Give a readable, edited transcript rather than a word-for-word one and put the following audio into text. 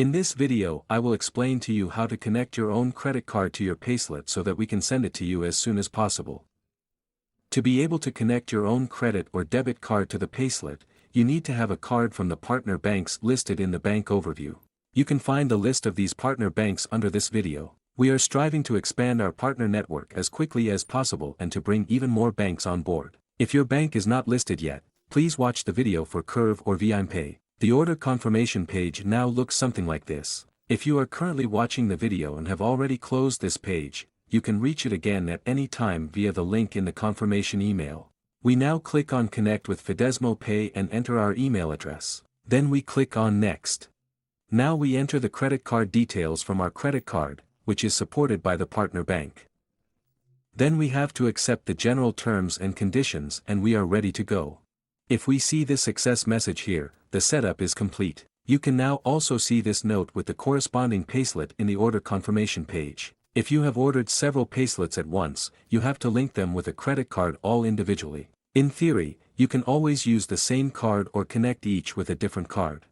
In this video I will explain to you how to connect your own credit card to your PAYCELET so that we can send it to you as soon as possible. To be able to connect your own credit or debit card to the PAYCELET, you need to have a card from the partner banks listed in the bank overview. You can find the list of these partner banks under this video. We are striving to expand our partner network as quickly as possible and to bring even more banks on board. If your bank is not listed yet, please watch the video for Curve or VIMPay. The order confirmation page now looks something like this. If you are currently watching the video and have already closed this page, you can reach it again at any time via the link in the confirmation email. We now click on Connect with Fidesmo Pay and enter our email address. Then we click on Next. Now we enter the credit card details from our credit card, which is supported by the partner bank. Then we have to accept the general terms and conditions and we are ready to go. If we see this success message here, the setup is complete. You can now also see this note with the corresponding PAYCELET in the order confirmation page. If you have ordered several PAYCELETs at once, you have to link them with a credit card all individually. In theory, you can always use the same card or connect each with a different card.